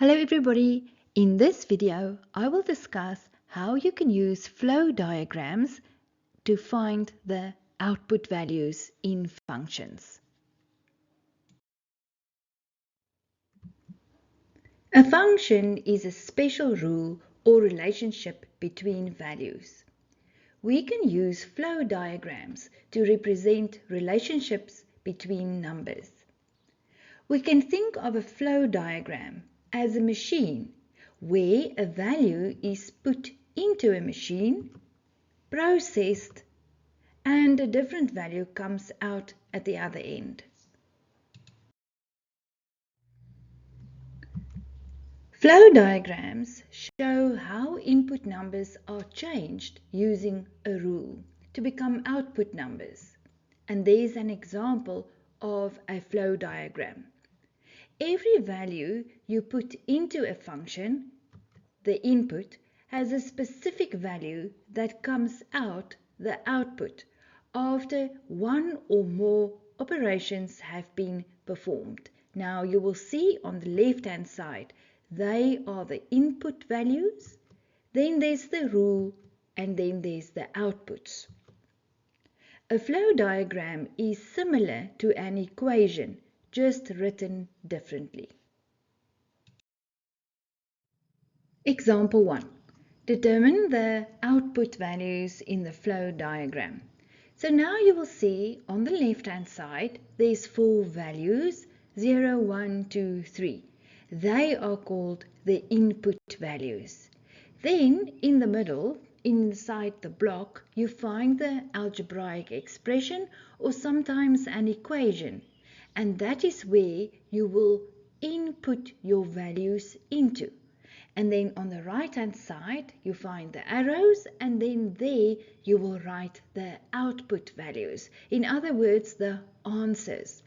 Hello everybody, in this video I will discuss how you can use flow diagrams to find the output values in functions. A function is a special rule or relationship between values. We can use flow diagrams to represent relationships between numbers. We can think of a flow diagram as a machine where a value is put into a machine, processed, and a different value comes out at the other end. Flow diagrams show how input numbers are changed using a rule to become output numbers. And there's an example of a flow diagram. Every value you put into a function, the input, has a specific value that comes out, the output, after one or more operations have been performed. Now you will see on the left-hand side, they are the input values, then there's the rule, and then there's the outputs. A flow diagram is similar to an equation, just written differently. Example 1. Determine the output values in the flow diagram. So now you will see on the left hand side there's 4 values 0, 1, 2, 3. They are called the input values. Then in the middle, inside the block, you find the algebraic expression or sometimes an equation, and that is where you will input your values into. And then on the right hand side you find the arrows, and then there you will write the output values. In other words, the answers.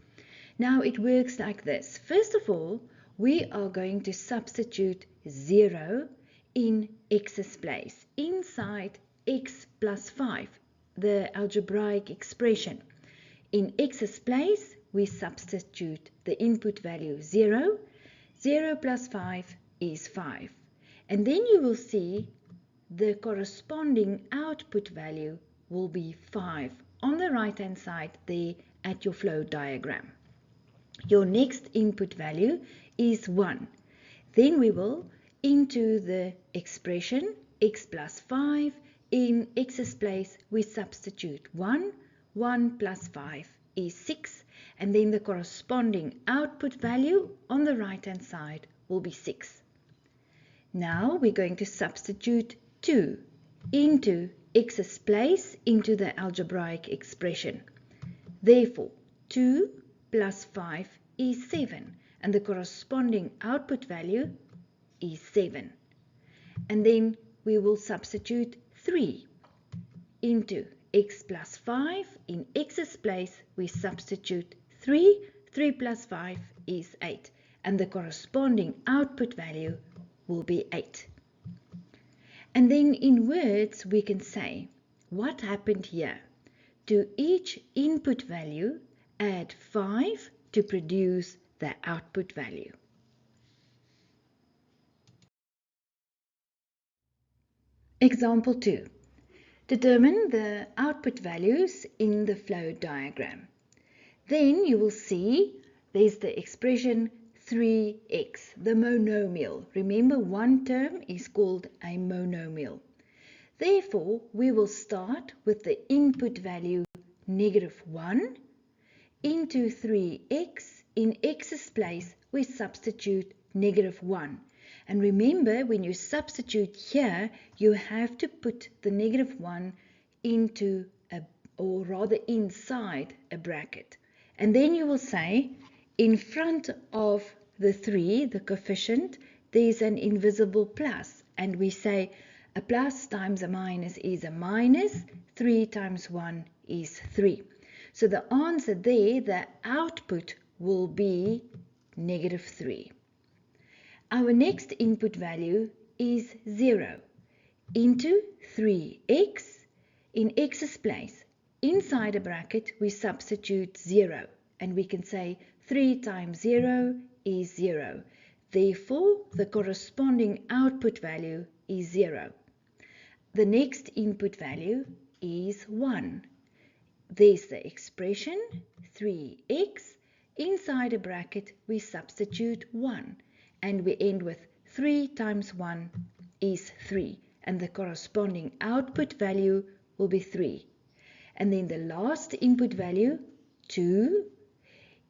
Now it works like this. First of all, we are going to substitute 0 in x's place inside x plus 5, the algebraic expression. In x's place we substitute the input value 0. 0 plus 5 is 5. And then you will see the corresponding output value will be 5 on the right hand side there at your flow diagram. Your next input value is 1. Then we will into the expression x plus 5. In x's place we substitute 1. 1 plus 5 is 6. And then the corresponding output value on the right hand side will be 6. Now we're going to substitute 2 into x's place into the algebraic expression. Therefore, 2 plus 5 is 7, and the corresponding output value is 7. And then we will substitute 3 into x plus 5. In x's place we substitute 3. 3 plus 5 is 8, and the corresponding output value will be 8. And then in words we can say what happened here. To each input value add 5 to produce the output value. Example 2. Determine the output values in the flow diagram. Then you will see there's the expression 3x, the monomial. Remember, one term is called a monomial. Therefore, we will start with the input value -1 into 3x. In x's place, we substitute -1. And remember, when you substitute here, you have to put the -1 into or rather inside a bracket. And then you will say, in front of the 3, the coefficient, there's an invisible plus. And we say a plus times a minus is a minus. 3 times 1 is 3. So the answer there, the output will be -3. Our next input value is 0 into 3x. In x's place, inside a bracket, we substitute 0. And we can say 3 times 0 is 0. Therefore, the corresponding output value is 0. The next input value is 1. There's the expression 3x. Inside a bracket, we substitute 1. And we end with 3 times 1 is 3. And the corresponding output value will be 3. And then the last input value, 2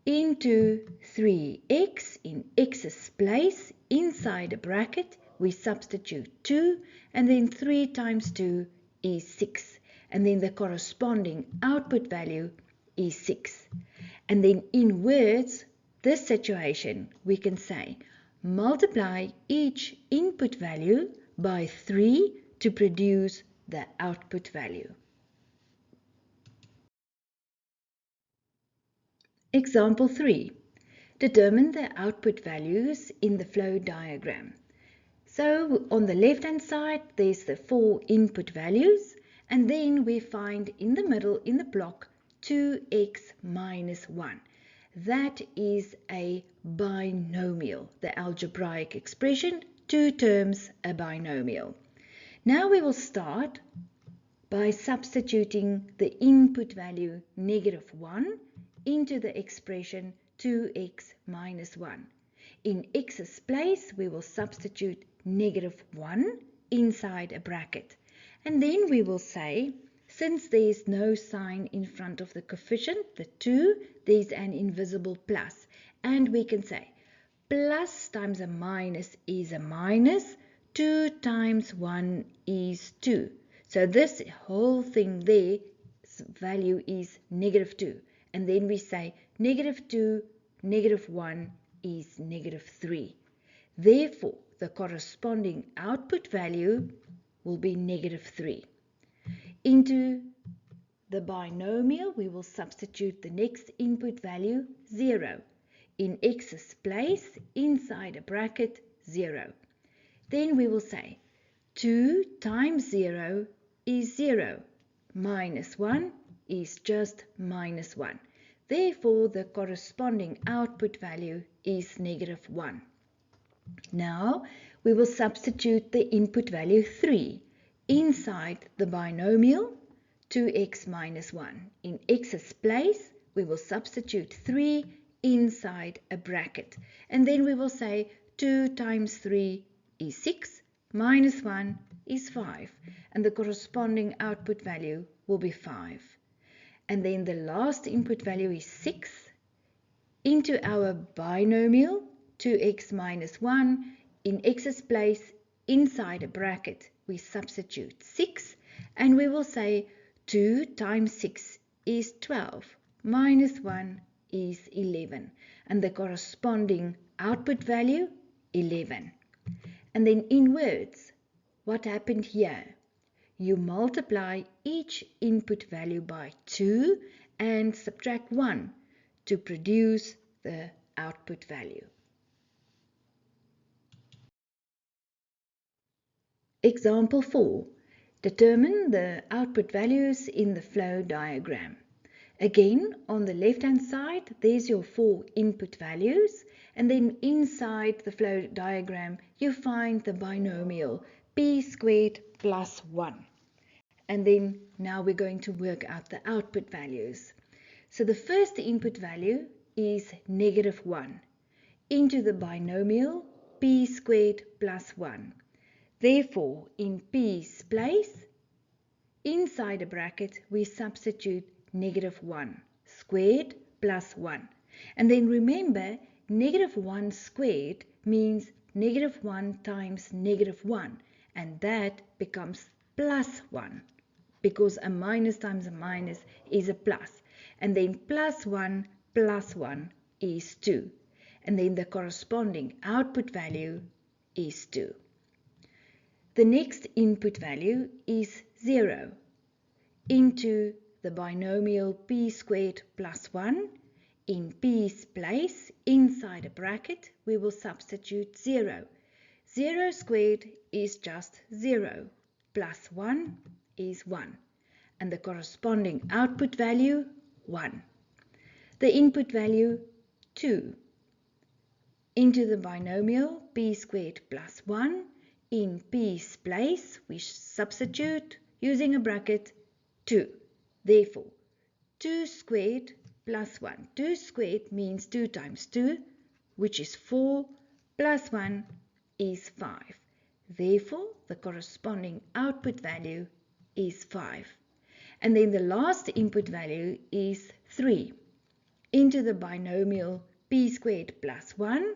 into 3x in x's place. Inside a bracket, we substitute 2. And then 3 times 2 is 6. And then the corresponding output value is 6. And then in words, this situation, we can say, multiply each input value by 3 to produce the output value. Example 3. Determine the output values in the flow diagram. So on the left hand side, there's the 4 input values. And then we find in the middle in the block 2x minus 1. That is a binomial, the algebraic expression, 2 terms, a binomial. Now we will start by substituting the input value -1 into the expression 2x minus 1. In x's place, we will substitute -1 inside a bracket. And then we will say, since there is no sign in front of the coefficient, the 2, there's an invisible plus. And we can say, plus times a minus is a minus, 2 times 1 is 2. So this whole thing there, value is -2. And then we say, -2, -1 is -3. Therefore, the corresponding output value will be -3. Into the binomial, we will substitute the next input value, 0. In x's place, inside a bracket, 0. Then we will say 2 times 0 is 0. Minus 1 is just -1. Therefore, the corresponding output value is -1. Now, we will substitute the input value 3 inside the binomial 2x minus 1. In x's place, we will substitute 3 inside a bracket. And then we will say 2 times 3 is 6, minus 1 is 5. And the corresponding output value will be 5. And then the last input value is 6 into our binomial 2x minus 1. In x's place, inside a bracket, we substitute 6. And we will say 2 times 6 is 12. Minus 1 is 11. And the corresponding output value, 11. And then in words, what happened here? You multiply each input value by 2 and subtract 1 to produce the output value. Example 4. Determine the output values in the flow diagram. Again, on the left-hand side, there's your 4 input values. And then inside the flow diagram, you find the binomial p squared plus 1. And then now we're going to work out the output values. So the first input value is -1 into the binomial p squared plus 1. Therefore, in p's place, inside a bracket, we substitute -1 squared plus 1. And then remember, -1 squared means -1 times -1. And that becomes plus 1. Because a minus times a minus is a plus. And then plus 1 is 2. And then the corresponding output value is 2. The next input value is 0 into the binomial p squared plus 1. In p's place, inside a bracket, we will substitute 0. 0 squared is just 0. Plus 1 is 1. And the corresponding output value, 1. The input value, 2. into the binomial p squared plus 1. In p's place, we substitute using a bracket 2. Therefore, 2 squared plus 1. 2 squared means 2 times 2, which is 4, plus 1 is 5. Therefore, the corresponding output value is 5. And then the last input value is 3. Into the binomial p squared plus 1.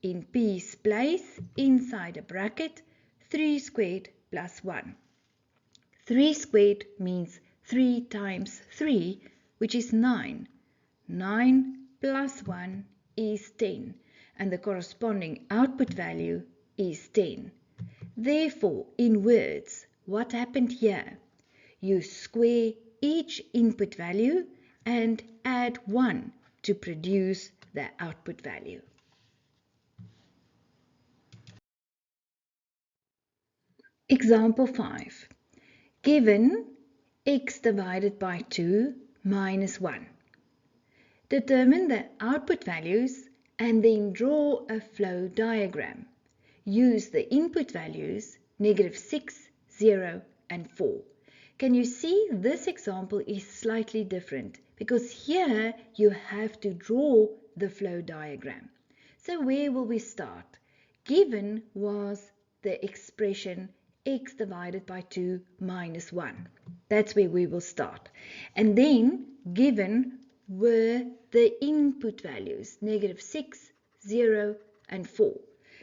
In p's place, inside a bracket, 3 squared plus 1. 3 squared means 3 times 3, which is 9. 9 plus 1 is 10, and the corresponding output value is 10. Therefore, in words, what happened here? You square each input value and add 1 to produce the output value. Example 5. Given x divided by 2 minus 1. Determine the output values and then draw a flow diagram. Use the input values -6, 0 and 4. Can you see this example is slightly different because here you have to draw the flow diagram. So where will we start? Given was the expression x divided by 2 minus 1. That's where we will start. And then given were the input values -6, 0 and 4.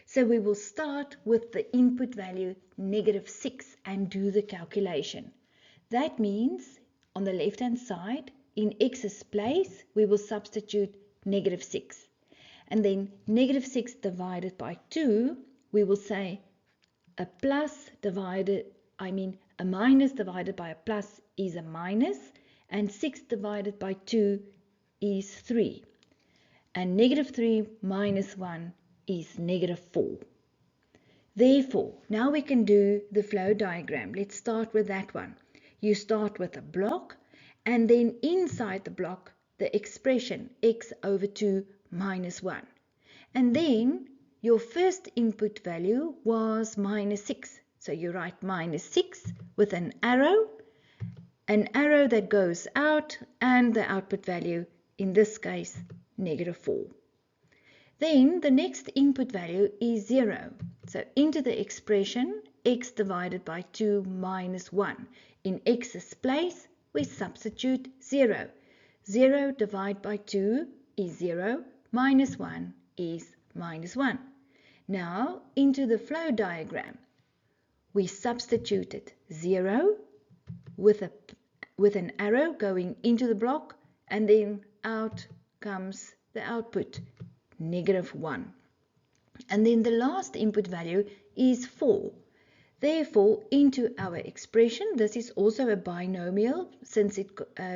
So we will start with the input value -6 and do the calculation. That means on the left hand side in x's place we will substitute -6. And then -6 divided by 2, we will say a minus divided by a plus is a minus, and 6 divided by 2 is 3. And -3 minus 1 is -4. Therefore, now we can do the flow diagram. Let's start with that one. You start with a block, and then inside the block, the expression x over 2 minus 1. And then your first input value was -6. So you write -6 with an arrow that goes out, and the output value, in this case, -4. Then the next input value is 0. So into the expression x divided by 2 minus 1. In x's place, we substitute 0. 0 divided by 2 is 0, minus 1 is -1. Now, into the flow diagram, we substituted 0 with an arrow going into the block, and then out comes the output, -1. And then the last input value is 4. Therefore, into our expression, this is also a binomial since it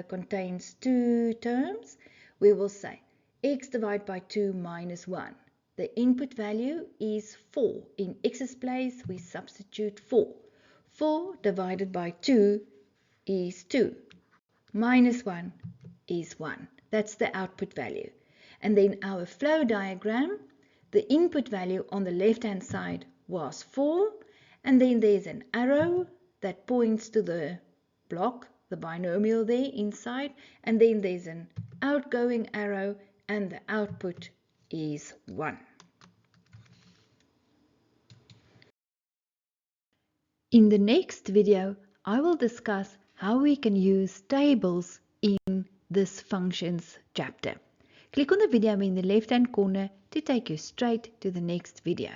contains 2 terms, we will say x divided by 2 minus 1. The input value is 4. In x's place, we substitute 4. 4 divided by 2 is 2. Minus 1 is 1. That's the output value. And then our flow diagram, the input value on the left-hand side was 4. And then there's an arrow that points to the block, the binomial there inside. And then there's an outgoing arrow, and the output is 1. In the next video, I will discuss how we can use tables in this functions chapter. Click on the video in the left-hand corner to take you straight to the next video.